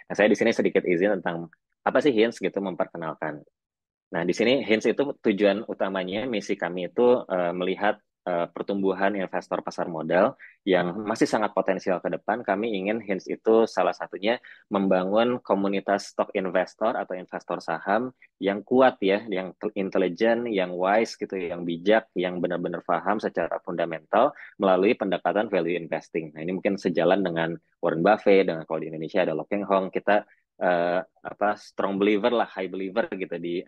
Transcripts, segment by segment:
Nah, saya di sini sedikit izin tentang apa sih Hinge gitu memperkenalkan. Nah, di sini Hinge itu tujuan utamanya, misi kami itu melihat pertumbuhan investor pasar modal yang masih sangat potensial ke depan. Kami ingin Hinge itu salah satunya membangun komunitas stock investor atau investor saham yang kuat ya, yang intelijen, yang wise gitu, yang bijak, yang benar-benar paham secara fundamental melalui pendekatan value investing. Nah, ini mungkin sejalan dengan Warren Buffett, dengan kalau di Indonesia ada Lo Keng Hong, kita strong believer lah, high believer gitu di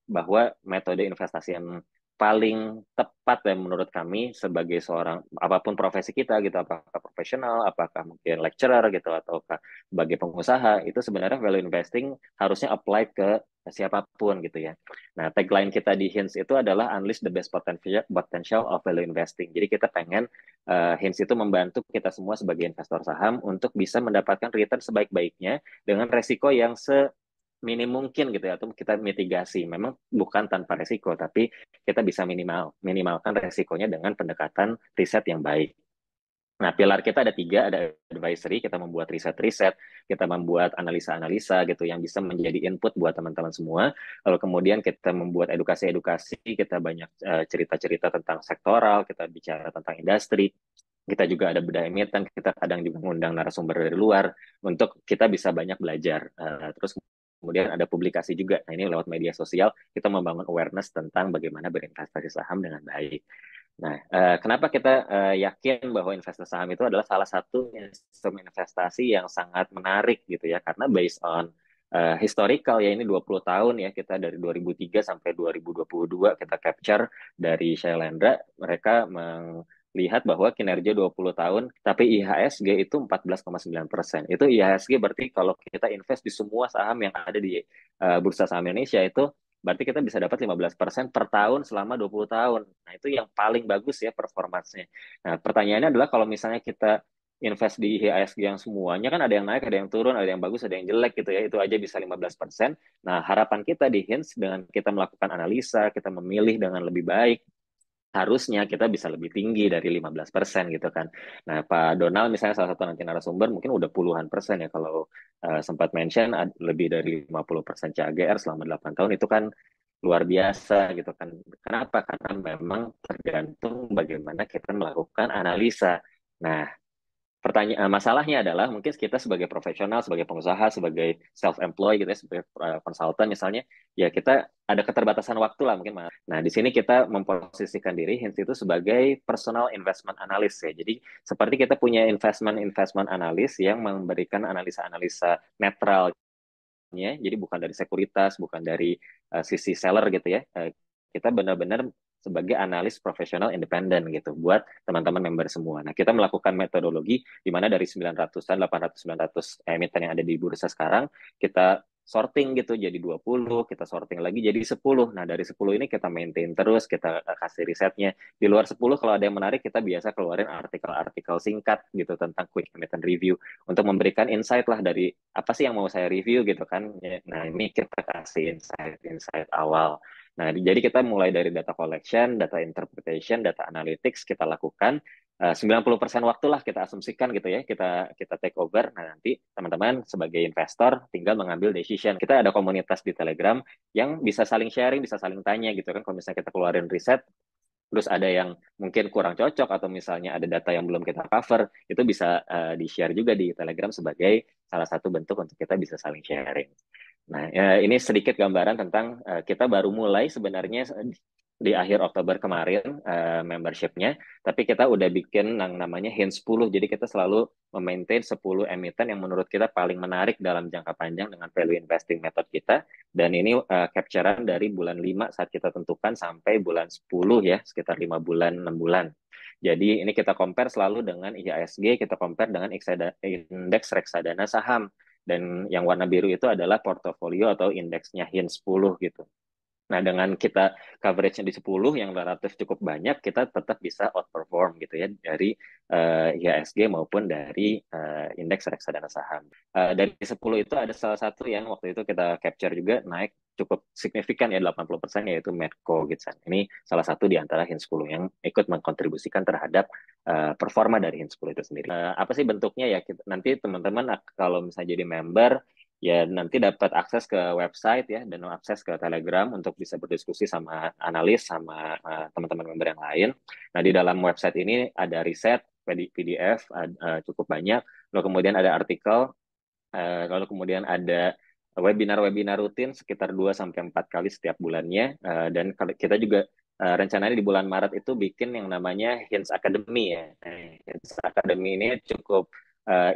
bahwa metode investasi yang paling tepat dan menurut kami sebagai seorang apapun profesi kita gitu, apakah profesional, apakah mungkin lecturer gitu, ataukah sebagai pengusaha, itu sebenarnya value investing harusnya apply ke siapapun gitu ya. Nah, tagline kita di Hinge itu adalah unleash the best potential of value investing. Jadi kita pengen Hinge itu membantu kita semua sebagai investor saham untuk bisa mendapatkan return sebaik-baiknya dengan resiko yang minim mungkin gitu ya, atau kita mitigasi. Memang bukan tanpa resiko, tapi kita bisa minimalkan resikonya dengan pendekatan riset yang baik. Nah, pilar kita ada tiga, ada advisory, kita membuat riset-riset, kita membuat analisa-analisa gitu yang bisa menjadi input buat teman-teman semua. Lalu kemudian kita membuat edukasi-edukasi, kita banyak cerita-cerita tentang sektoral, kita bicara tentang industri, kita juga ada bedah emiten, kita kadang juga mengundang narasumber dari luar untuk kita bisa banyak belajar. Terus kemudian ada publikasi juga. Nah, ini lewat media sosial kita membangun awareness tentang bagaimana berinvestasi saham dengan baik. Nah, kenapa kita yakin bahwa investasi saham itu adalah salah satu instrumen investasi yang sangat menarik gitu ya, karena based on historical ya, ini 20 tahun ya, kita dari 2003 sampai 2022 kita capture dari Shailendra, mereka melihat bahwa kinerja 20 tahun, tapi IHSG itu 14,9%. Itu IHSG berarti kalau kita invest di semua saham yang ada di Bursa Saham Indonesia itu berarti kita bisa dapat 15% per tahun selama 20 tahun. Nah, itu yang paling bagus ya performansnya. Nah, pertanyaannya adalah kalau misalnya kita invest di IHSG yang semuanya kan ada yang naik, ada yang turun, ada yang bagus, ada yang jelek gitu ya. Itu aja bisa 15%. Nah, harapan kita di Hinge dengan kita melakukan analisa, kita memilih dengan lebih baik, harusnya kita bisa lebih tinggi dari 15% gitu kan. Nah, Pak Donald misalnya salah satu nanti narasumber mungkin udah puluhan persen ya, kalau sempat mention lebih dari 50% CAGR selama 8 tahun itu kan luar biasa gitu kan. Kenapa? Karena memang tergantung bagaimana kita melakukan analisa. Nah, pertanyaan masalahnya adalah mungkin kita sebagai profesional, sebagai pengusaha, sebagai self-employed gitu ya, sebagai konsultan misalnya, ya kita ada keterbatasan waktu lah mungkin. Nah, di sini kita memposisikan diri Hinge itu sebagai personal investment analyst ya. Jadi seperti kita punya investment analyst yang memberikan analisa-analisa netral, jadi bukan dari sekuritas, bukan dari sisi seller gitu ya. Kita benar-benar sebagai analis profesional independen gitu buat teman-teman member semua. Nah, kita melakukan metodologi di mana dari 900-an, 800, 900 emiten yang ada di bursa sekarang, kita sorting gitu jadi 20, kita sorting lagi jadi 10. Nah, dari 10 ini kita maintain terus, kita kasih risetnya. Di luar 10 kalau ada yang menarik, kita biasa keluarin artikel-artikel singkat gitu tentang quick emittent review untuk memberikan insight lah dari apa sih yang mau saya review gitu kan. Nah, ini kita kasih insight-insight awal. Nah, jadi kita mulai dari data collection, data interpretation, data analytics kita lakukan. 90% waktu lah kita asumsikan gitu ya, kita take over. Nah, nanti teman-teman sebagai investor tinggal mengambil decision. Kita ada komunitas di Telegram yang bisa saling sharing, bisa saling tanya gitu kan. Kalau misalnya kita keluarin riset, terus ada yang mungkin kurang cocok atau misalnya ada data yang belum kita cover, itu bisa di-share juga di Telegram sebagai salah satu bentuk untuk kita bisa saling sharing. Nah, ini sedikit gambaran tentang kita baru mulai sebenarnya di akhir Oktober kemarin membershipnya, tapi kita udah bikin yang namanya Hinge 10, jadi kita selalu memaintain 10 emiten yang menurut kita paling menarik dalam jangka panjang dengan value investing method kita, dan ini capturean dari bulan 5 saat kita tentukan sampai bulan 10 ya, sekitar 5 bulan, 6 bulan. Jadi ini kita compare selalu dengan IHSG, kita compare dengan indeks reksadana saham. Dan yang warna biru itu adalah portofolio atau indeksnya Hinge 10 gitu. Nah, dengan kita coverage-nya di 10 yang relatif cukup banyak, kita tetap bisa outperform gitu ya dari IHSG maupun dari indeks reksadana saham. Dari 10 itu ada salah satu yang waktu itu kita capture juga naik cukup signifikan ya 80%, yaitu Medco gitu. Ini salah satu di antara Hinge 10 yang ikut mengkontribusikan terhadap performa dari Hinge 10 itu sendiri. Apa sih bentuknya ya? Nanti teman-teman kalau misalnya jadi member, ya nanti dapat akses ke website ya dan akses ke Telegram untuk bisa berdiskusi sama analis sama teman-teman member yang lain. Nah, di dalam website ini ada riset, PDF cukup banyak, lalu kemudian ada artikel, lalu kemudian ada webinar-webinar rutin sekitar 2 sampai 4 kali setiap bulannya. Dan kita juga rencananya di bulan Maret itu bikin yang namanya Hints Academy ya. Hints Academy ini cukup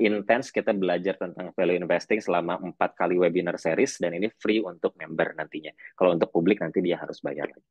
intens, kita belajar tentang value investing selama 4 kali webinar series dan ini free untuk member nantinya. Kalau untuk publik nanti dia harus bayar lagi.